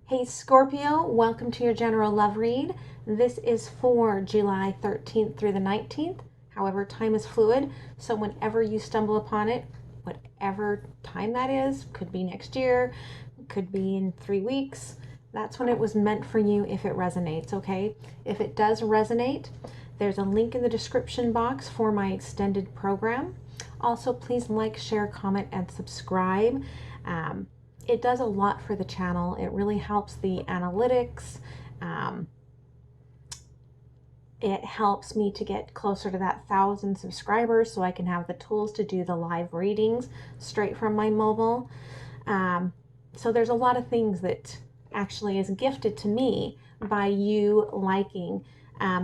Hey Scorpio, welcome to your general love read. This is for July 13th through the 19th. However, time is fluid, so whenever you stumble upon it, whatever time that is, could be next year, could be in 3 weeks, that's when it was meant for you if it resonates, okay? If it does resonate, there's a link in the description box for my extended program. Also, please like, share, comment, and subscribe. It does a lot for the channel. It really helps the analytics. It helps me to get closer to that 1,000 subscribers so I can have the tools to do the live readings straight from my mobile. So there's a lot of things that actually is gifted to me by you liking.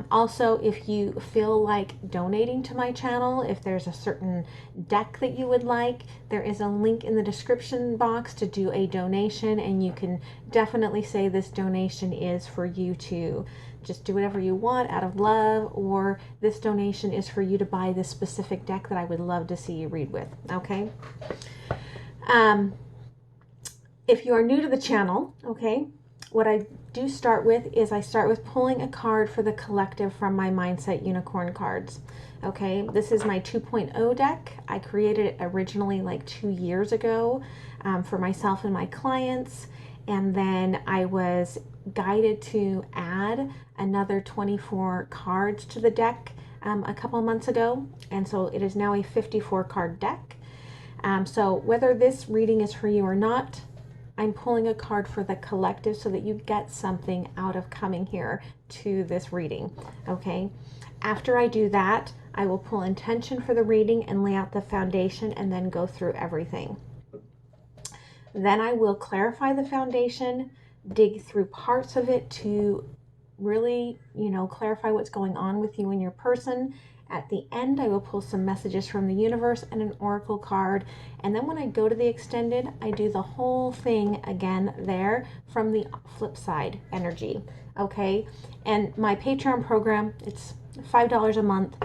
Also, if you feel like donating to my channel, if there's a certain deck that you would like, there is a link in the description box to do a donation, and you can definitely say this donation is for you to just do whatever you want out of love, or this donation is for you to buy this specific deck that I would love to see you read with, okay? If you are new to the channel, okay, what I do start with is I start with pulling a card for the collective from my Mindset Unicorn cards. Okay, this is my 2.0 deck. I created it originally like 2 years ago for myself and my clients, and then I was guided to add another 24 cards to the deck a couple months ago, and so it is now a 54 card deck. So whether this reading is for you or not, I'm pulling a card for the collective so that you get something out of coming here to this reading, okay? After I do that, I will pull intention for the reading and lay out the foundation and then go through everything. Then I will clarify the foundation, dig through parts of it to really, clarify what's going on with you and your person. At the end, I will pull some messages from the universe and an oracle card. And then when I go to the extended, I do the whole thing again there from the flip side energy, okay? And my Patreon program, it's $5 a month.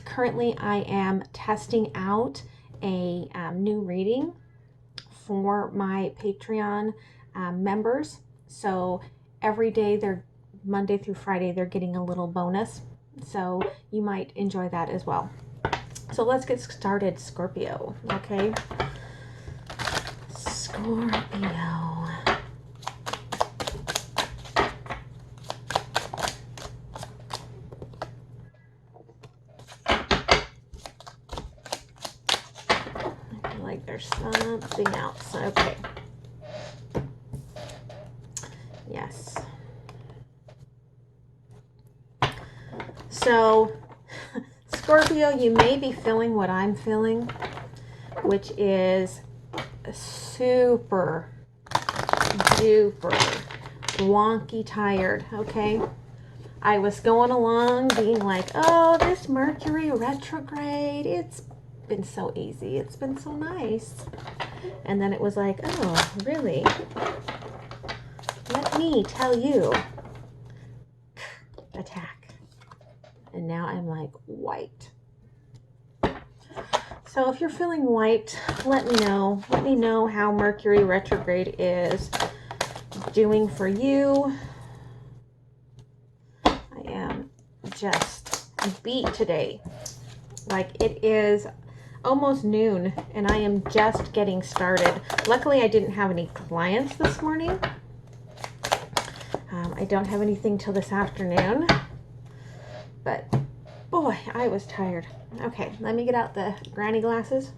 Currently, I am testing out a new reading for my Patreon members. So every day, Monday through Friday, they're getting a little bonus. So you might enjoy that as well. So let's get started, Scorpio, okay? Scorpio. I feel like there's something else. Okay. Yes. So, Scorpio, you may be feeling what I'm feeling, which is super duper wonky tired, okay? I was going along being like, oh, this Mercury retrograde, it's been so easy. It's been so nice. And then it was like, oh, really? Let me tell you. Attack. And now I'm like, white. So if you're feeling white, let me know. Let me know how Mercury retrograde is doing for you. I am just beat today. Like, it is almost noon and I am just getting started. Luckily, I didn't have any clients this morning. I don't have anything till this afternoon. But, boy, I was tired. Okay, let me get out the granny glasses.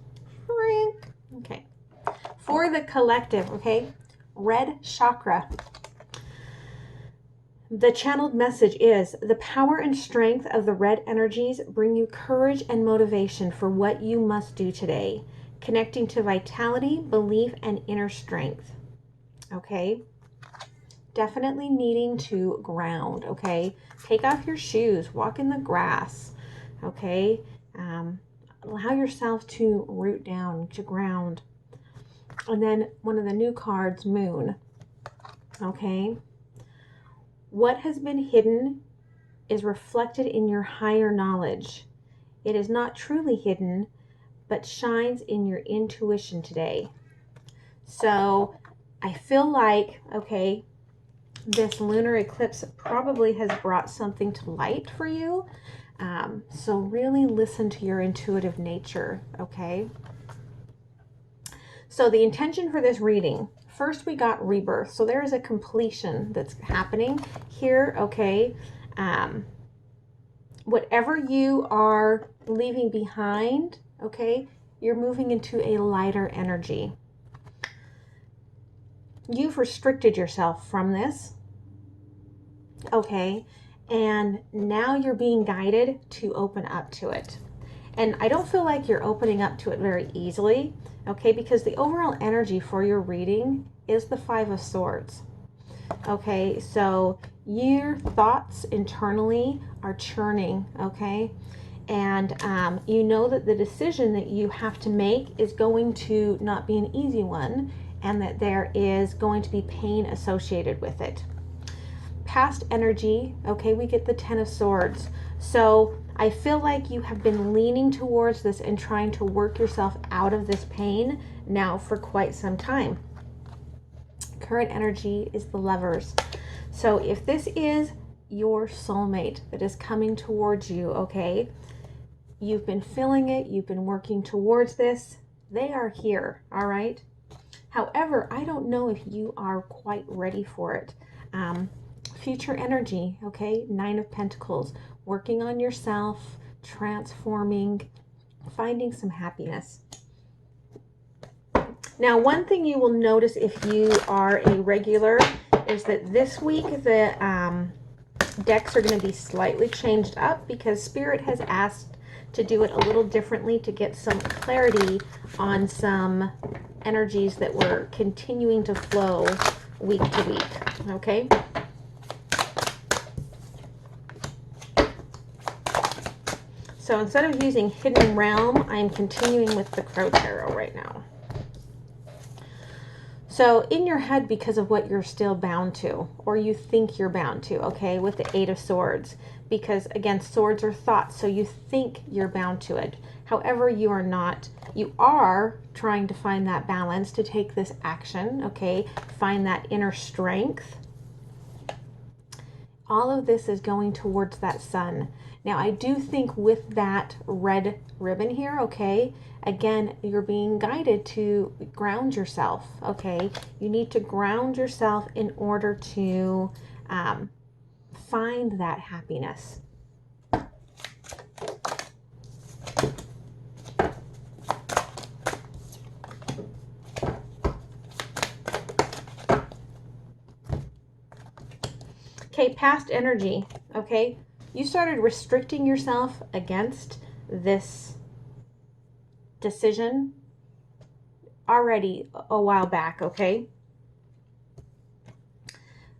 Okay. For the collective, okay? Red chakra. The channeled message is, the power and strength of the red energies bring you courage and motivation for what you must do today, connecting to vitality, belief, and inner strength. Okay? Definitely needing to ground, okay? Take off your shoes, walk in the grass, okay? Allow yourself to root down, to ground. And then one of the new cards, Moon, okay? What has been hidden is reflected in your higher knowledge. It is not truly hidden, but shines in your intuition today. So I feel like, okay, this lunar eclipse probably has brought something to light for you. So really listen to your intuitive nature, okay? So the intention for this reading, first we got rebirth. So there is a completion that's happening here, okay? Whatever you are leaving behind, okay, you're moving into a lighter energy. You've restricted yourself from this, okay, and now you're being guided to open up to it. And I don't feel like you're opening up to it very easily, okay, because the overall energy for your reading is the Five of Swords. Okay, so your thoughts internally are churning, okay? And you know that the decision that you have to make is going to not be an easy one, and that there is going to be pain associated with it. Past energy, okay, we get the Ten of Swords. So I feel like you have been leaning towards this and trying to work yourself out of this pain now for quite some time. Current energy is the Lovers. So if this is your soulmate that is coming towards you, okay, you've been feeling it, you've been working towards this, they are here, all right? However, I don't know if you are quite ready for it. Future energy, okay, Nine of Pentacles, working on yourself, transforming, finding some happiness. Now, one thing you will notice if you are a regular is that this week the decks are going to be slightly changed up because Spirit has asked to do it a little differently to get some clarity on some energies that were continuing to flow week to week, okay? So instead of using Hidden Realm, I'm continuing with the Crow Tarot right now. So in your head, because of what you're still bound to, or you think you're bound to, okay, with the Eight of Swords, because again, swords are thoughts, so you think you're bound to it. However, you are not. You are trying to find that balance to take this action, okay, find that inner strength. All of this is going towards that sun. Now, I do think with that red ribbon here, okay, again, you're being guided to ground yourself, okay? You need to ground yourself in order to find that happiness. Okay, past energy, okay? You started restricting yourself against this decision already a while back, okay?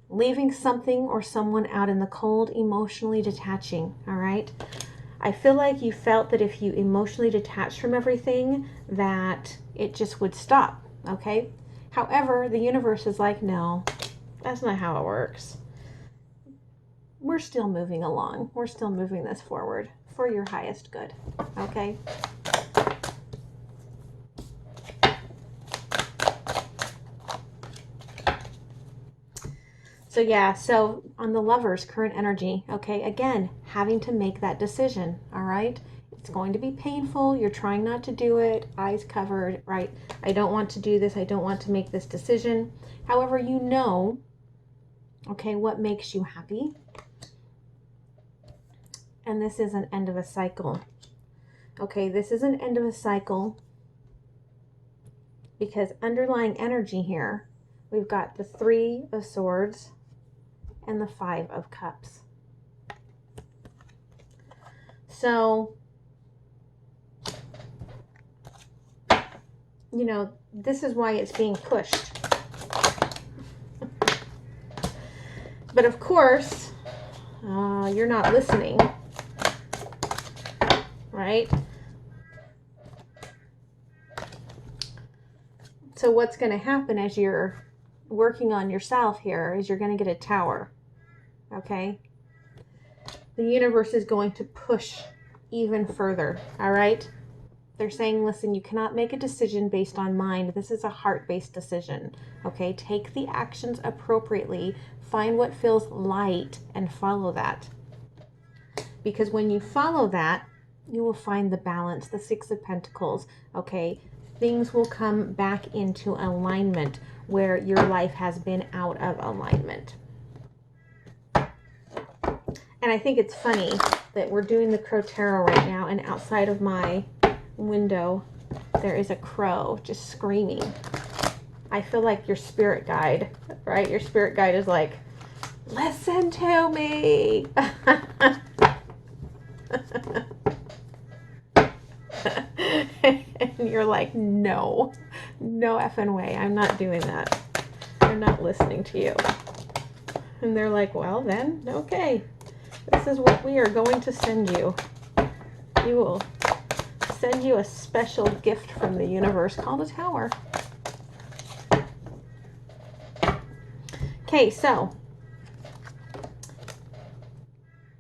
Leaving something or someone out in the cold, emotionally detaching, all right? I feel like you felt that if you emotionally detached from everything, that it just would stop, okay? However, the universe is like, no, that's not how it works. We're still moving along. We're still moving this forward for your highest good, okay? So yeah, so on the Lovers, current energy, okay, again, having to make that decision, all right? It's going to be painful. You're trying not to do it, eyes covered, right? I don't want to do this. I don't want to make this decision. However, you know, okay, what makes you happy. And this is an end of a cycle. Okay, this is an end of a cycle because underlying energy here, we've got the Three of Swords and the Five of Cups. So, you know, this is why it's being pushed. But of course, you're not listening, right? So what's going to happen as you're working on yourself here is you're going to get a Tower, okay? The universe is going to push even further, all right? They're saying, listen, you cannot make a decision based on mind. This is a heart-based decision. Okay, take the actions appropriately. Find what feels light and follow that. Because when you follow that, you will find the balance, the Six of Pentacles. Okay, things will come back into alignment where your life has been out of alignment. And I think it's funny that we're doing the Crow Tarot right now, and outside of my window there is a crow just screaming. I feel like your spirit guide, right? Your spirit guide is like, listen to me. And you're like, no effing way. I'm not doing that. I'm not listening to you. And they're like, well then, okay. This is what we are going to send you. You will send you a special gift from the universe called a tower. Okay, so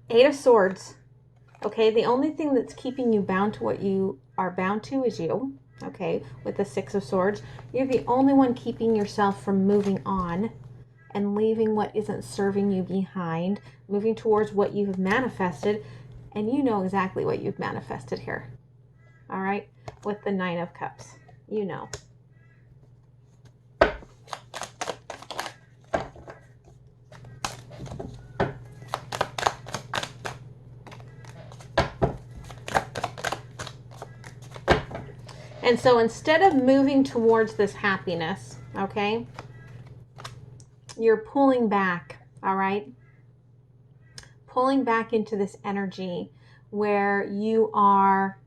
Eight of Swords. Okay, the only thing that's keeping you bound to what you are bound to is you. Okay, with the Six of Swords. You're the only one keeping yourself from moving on and leaving what isn't serving you behind, moving towards what you've manifested, and you know exactly what you've manifested here. All right, with the Nine of Cups, you know. And so instead of moving towards this happiness, okay, you're pulling back, all right? Pulling back into this energy where you are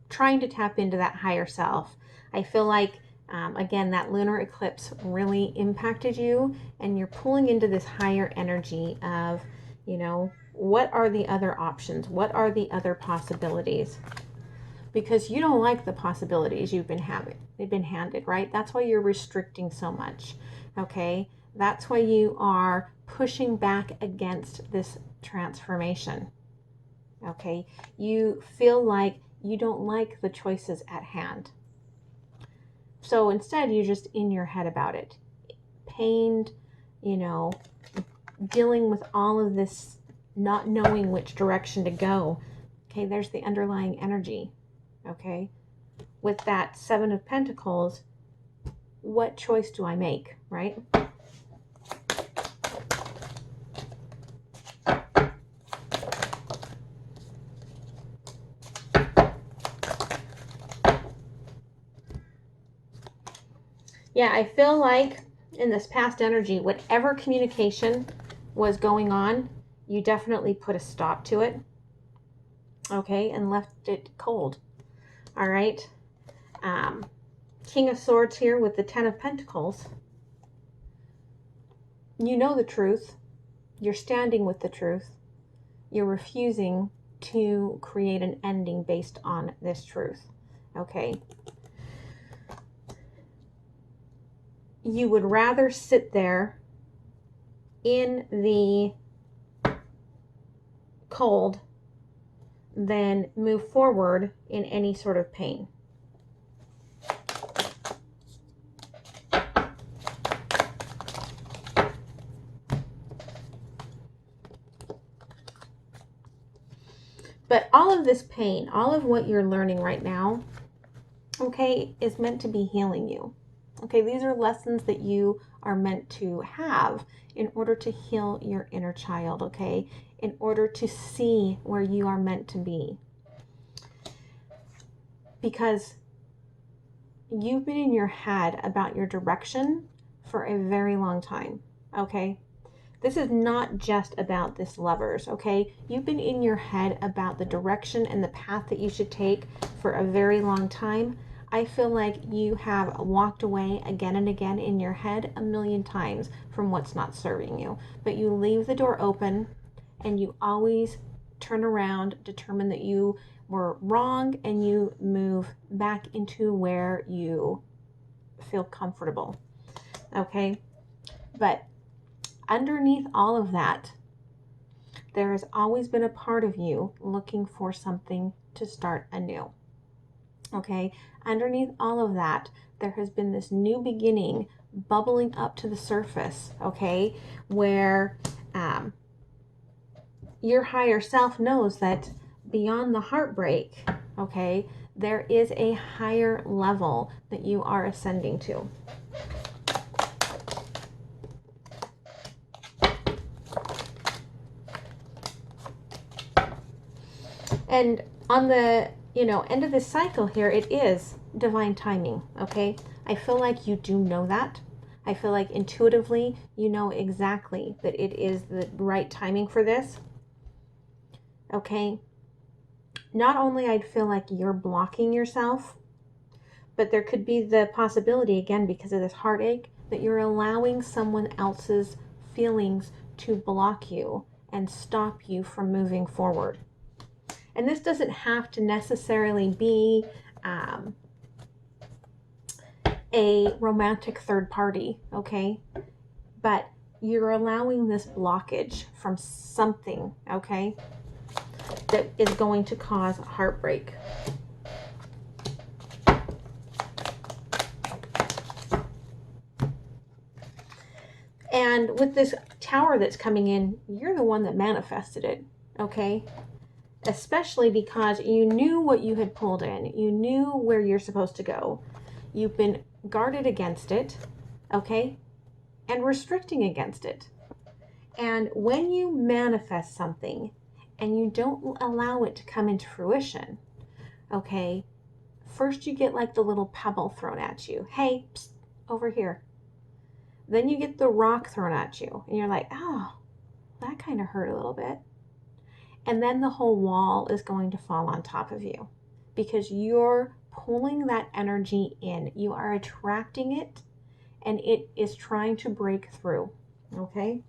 trying to tap into that higher self. I feel like, again, that lunar eclipse really impacted you, and you're pulling into this higher energy of, you know, what are the other options? What are the other possibilities? Because you don't like the possibilities you've been handed, right? That's why you're restricting so much, okay? That's why you are pushing back against this transformation, okay? You feel like you don't like the choices at hand. So instead, you're just in your head about it. Pained, you know, dealing with all of this, not knowing which direction to go. Okay, there's the underlying energy. Okay, with that Seven of Pentacles, what choice do I make, right? Yeah, I feel like in this past energy, whatever communication was going on, you definitely put a stop to it, okay, and left it cold. All right. King of Swords here with the Ten of Pentacles. You know the truth. You're standing with the truth. You're refusing to create an ending based on this truth. Okay. You would rather sit there in the cold than move forward in any sort of pain. But all of this pain, all of what you're learning right now, okay, is meant to be healing you. Okay, these are lessons that you are meant to have in order to heal your inner child, okay? In order to see where you are meant to be. Because you've been in your head about your direction for a very long time, okay? This is not just about this lovers, okay? You've been in your head about the direction and the path that you should take for a very long time. I feel like you have walked away again and again in your head a million times from what's not serving you. But you leave the door open and you always turn around, determine that you were wrong, and you move back into where you feel comfortable, okay? But underneath all of that, there has always been a part of you looking for something to start anew. Okay, underneath all of that, there has been this new beginning bubbling up to the surface, okay, where your higher self knows that beyond the heartbreak, okay, there is a higher level that you are ascending to. And on the, end of this cycle here, it is divine timing, okay? I feel like you do know that. I feel like intuitively you know exactly that it is the right timing for this, okay? Not only I'd feel like you're blocking yourself, but there could be the possibility, again, because of this heartache, that you're allowing someone else's feelings to block you and stop you from moving forward. And this doesn't have to necessarily be a romantic third party, okay? But you're allowing this blockage from something, okay, that is going to cause heartbreak. And with this tower that's coming in, you're the one that manifested it, okay? Especially because you knew what you had pulled in. You knew where you're supposed to go. You've been guarded against it, okay? And restricting against it. And when you manifest something and you don't allow it to come into fruition, okay, first you get like the little pebble thrown at you. Hey, psst, over here. Then you get the rock thrown at you. And you're like, oh, that kind of hurt a little bit. And then the whole wall is going to fall on top of you because you're pulling that energy in. You are attracting it, and it is trying to break through, okay?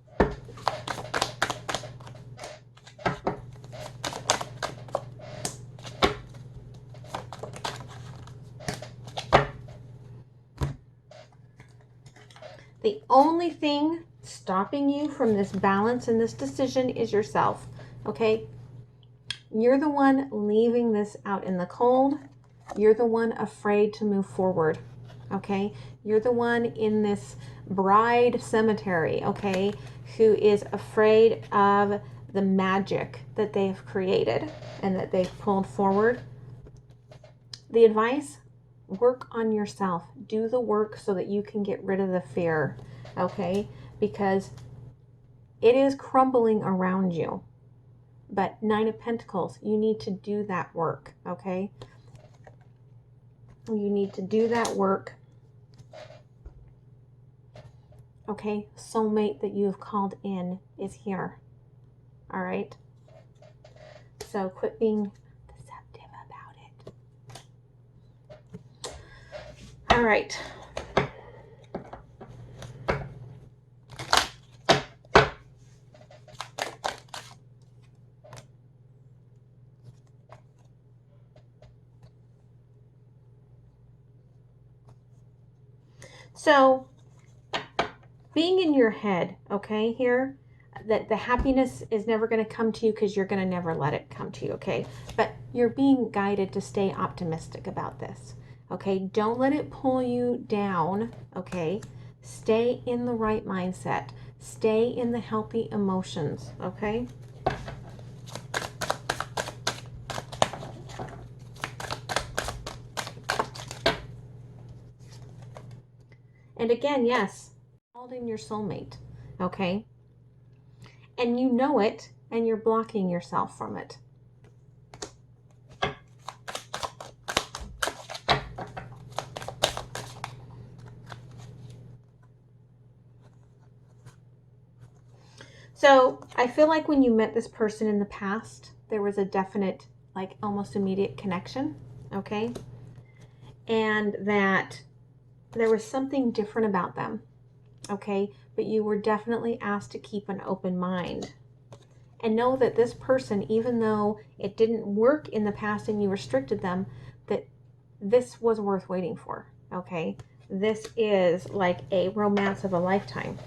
The only thing stopping you from this balance and this decision is yourself, okay? You're the one leaving this out in the cold. You're the one afraid to move forward, okay? You're the one in this bride cemetery, okay, who is afraid of the magic that they've created and that they've pulled forward. The advice, work on yourself. Do the work so that you can get rid of the fear, okay? Because it is crumbling around you. But Nine of Pentacles, you need to do that work, okay? You need to do that work. Okay, soulmate that you have called in is here. All right? So quit being deceptive about it. All right. So, being in your head, okay, here, that the happiness is never going to come to you because you're going to never let it come to you, okay? But you're being guided to stay optimistic about this, okay? Don't let it pull you down, okay? Stay in the right mindset. Stay in the healthy emotions, okay? And again, yes, called in your soulmate, okay? And you know it, and you're blocking yourself from it. So I feel like when you met this person in the past, there was a definite, like almost immediate connection, okay? And that there was something different about them, okay? But you were definitely asked to keep an open mind. And know that this person, even though it didn't work in the past and you restricted them, that this was worth waiting for, okay? This is like a romance of a lifetime.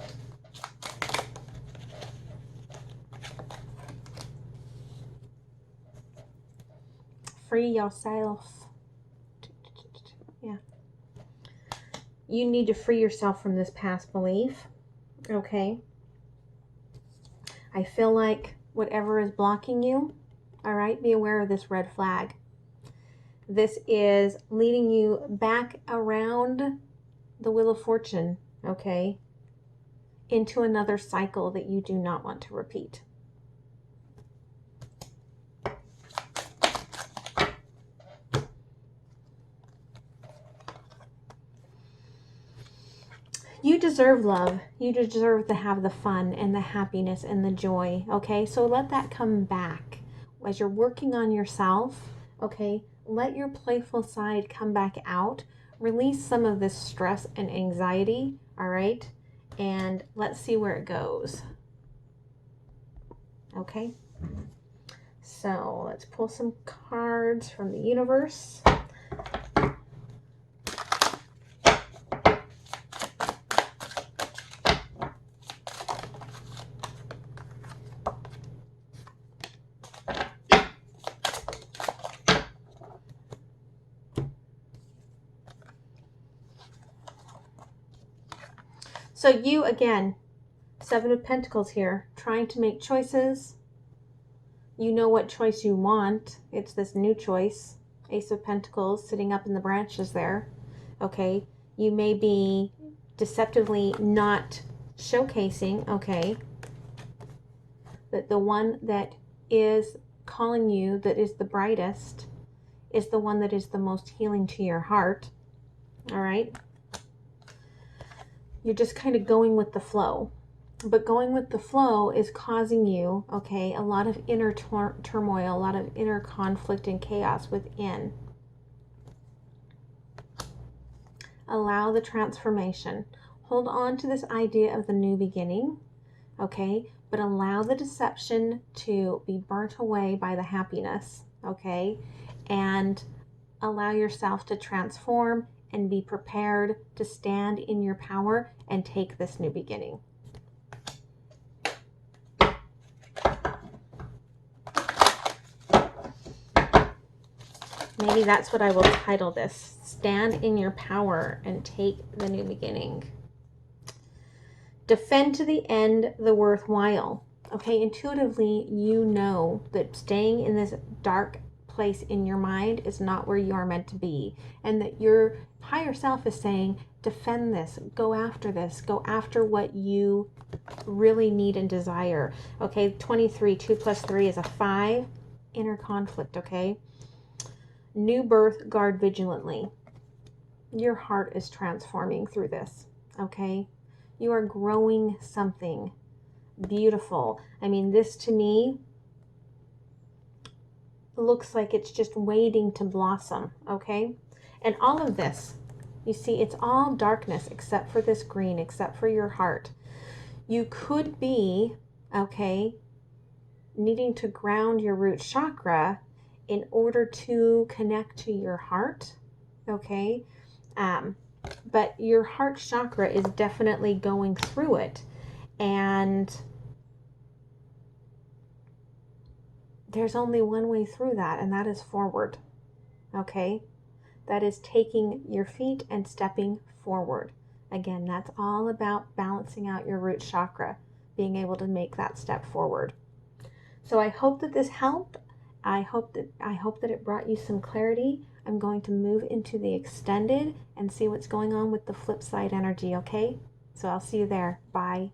Free yourself to You need to free yourself from this past belief, okay? I feel like whatever is blocking you, all right, be aware of this red flag. This is leading you back around the Wheel of Fortune, okay, into another cycle that you do not want to repeat. You deserve love. You deserve to have the fun and the happiness and the joy, okay? So let that come back. As you're working on yourself, okay, let your playful side come back out. Release some of this stress and anxiety, all right? And let's see where it goes. Okay? So let's pull some cards from the universe. So you, again, Seven of Pentacles here, trying to make choices. You know what choice you want. It's this new choice. Ace of Pentacles sitting up in the branches there. Okay. You may be deceptively not showcasing, okay, that the one that is calling you, that is the brightest, is the one that is the most healing to your heart. All right. You're just kind of going with the flow. But going with the flow is causing you, okay, a lot of inner turmoil, a lot of inner conflict and chaos within. Allow the transformation. Hold on to this idea of the new beginning, okay, but allow the deception to be burnt away by the happiness, okay, and allow yourself to transform and be prepared to stand in your power and take this new beginning. Maybe that's what I will title this. Stand in your power and take the new beginning. Defend to the end the worthwhile. Okay, intuitively, you know that staying in this dark place in your mind is not where you are meant to be. And that your higher self is saying, defend this, go after what you really need and desire. Okay, 23, 2 plus 3 is a 5. Inner conflict, okay? New birth, guard vigilantly. Your heart is transforming through this, okay? You are growing something beautiful. I mean, this to me looks like it's just waiting to blossom, okay? And all of this, you see, it's all darkness except for this green, except for your heart. You could be, okay, needing to ground your root chakra in order to connect to your heart, okay? But your heart chakra is definitely going through it. And there's only one way through that, and that is forward, okay? That is taking your feet and stepping forward. Again, that's all about balancing out your root chakra, being able to make that step forward. So I hope that this helped. I hope that it brought you some clarity. I'm going to move into the extended and see what's going on with the flip side energy, okay? So I'll see you there. Bye.